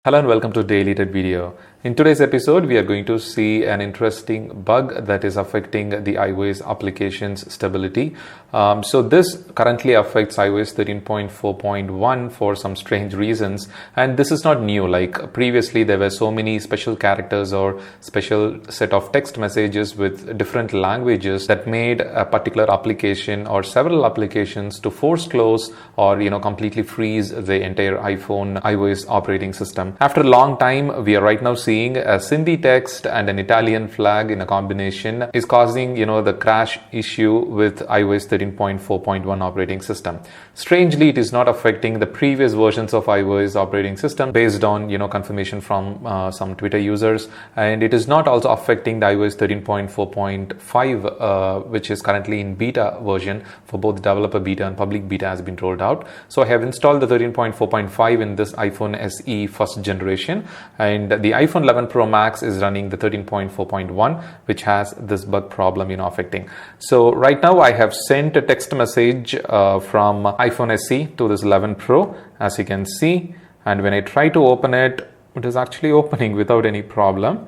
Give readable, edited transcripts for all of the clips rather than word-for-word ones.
Hello and welcome to DailyTUT video. In today's episode, we are going to see an interesting bug that is affecting the iOS application's stability. So this currently affects iOS 13.4.1 for some strange reasons. And this is not new. Like previously, there were so many special characters or special set of text messages with different languages that made a particular application or several applications to force close or completely freeze the entire iPhone iOS operating system. After a long time, we are right now seeing a Sindhi text and an Italian flag in a combination is causing, the crash issue with iOS 13.4.1 operating system. Strangely, it is not affecting the previous versions of iOS operating system based on, confirmation from some Twitter users. And it is not also affecting the iOS 13.4.5, which is currently in beta version for both developer beta and public beta has been rolled out. So I have installed the 13.4.5 in this iPhone SE first generation, and the iPhone 11 Pro Max is running the 13.4.1, which has this bug problem affecting. So right now I have sent a text message from iPhone SE to this 11 Pro, as you can see, and when I try to open it, it is actually opening without any problem.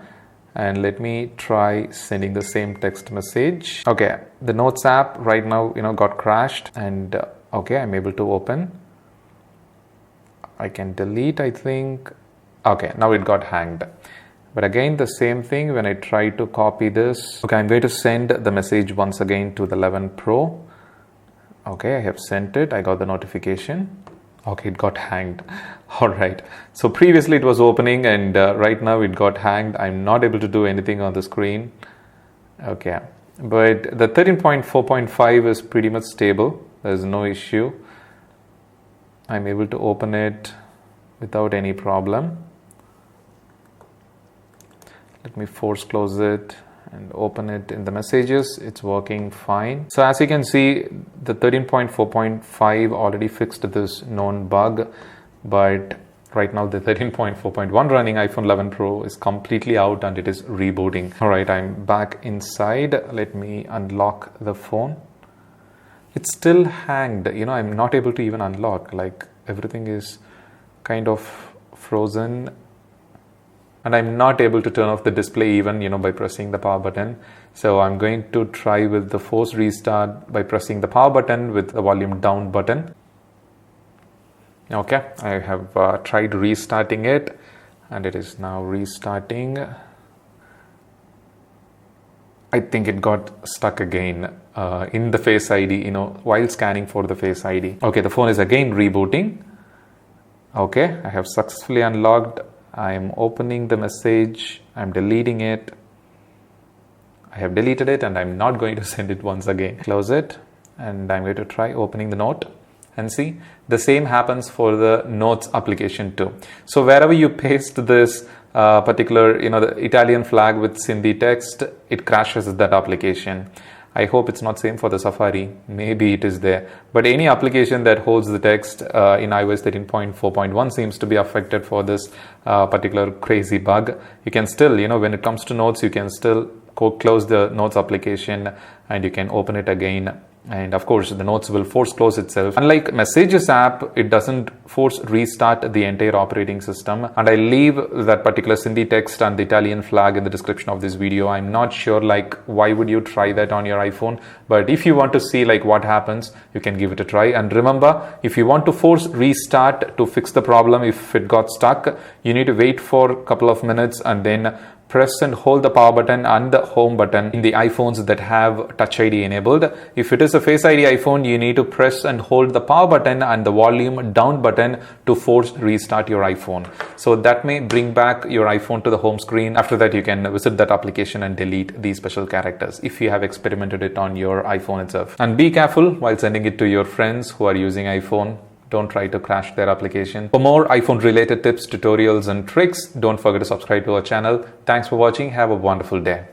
And let me try sending the same text message. Okay, the Notes app right now got crashed, and okay, I'm able to open. I can delete, I think. Okay, now it got hanged. But again, the same thing when I try to copy this. Okay, I'm going to send the message once again to the 11 Pro. Okay, I have sent it. I got the notification. Okay, it got hanged. All right. So previously it was opening, and right now it got hanged. I'm not able to do anything on the screen. Okay, but the 13.4.5 is pretty much stable. There's no issue. I'm able to open it without any problem. Let me force close it and open it in the messages. It's working fine. So as you can see, the 13.4.5 already fixed this known bug, but right now the 13.4.1 running iPhone 11 Pro is completely out and it is rebooting. All right, I'm back inside. Let me unlock the phone. It's still hanged. I'm not able to even unlock. Like everything is kind of frozen. And I'm not able to turn off the display even, by pressing the power button. So I'm going to try with the force restart by pressing the power button with the volume down button. Okay, I have tried restarting it and it is now restarting. I think it got stuck again in the Face ID, while scanning for the Face ID. Okay, the phone is again rebooting. Okay, I have successfully unlocked. I am opening the message. I'm deleting it. I have deleted it and I'm not going to send it once again. Close it and I'm going to try opening the note and see. The same happens for the Notes application too. So wherever you paste this particular, the Italian flag with Sindhi text, it crashes that application. I hope it's not same for the Safari. Maybe it is there. But any application that holds the text in iOS 13.4.1 seems to be affected for this particular crazy bug. You can still, when it comes to Notes, you can still close the Notes application and you can open it again. And of course, the Notes will force close itself. Unlike Messages app, it doesn't force restart the entire operating system. And I leave that particular Sindhi text and the Italian flag in the description of this video. I'm not sure why would you try that on your iPhone. But if you want to see what happens, you can give it a try. And remember, if you want to force restart to fix the problem, if it got stuck, you need to wait for a couple of minutes and then press and hold the power button and the home button in the iPhones that have Touch ID enabled. If it is a Face ID iPhone, you need to press and hold the power button and the volume down button to force restart your iPhone. So that may bring back your iPhone to the home screen. After that, you can visit that application and delete these special characters if you have experimented it on your iPhone itself. And be careful while sending it to your friends who are using iPhone. Don't try to crash their application. For more iPhone related tips, tutorials and tricks, don't forget to subscribe to our channel. Thanks for watching. Have a wonderful day.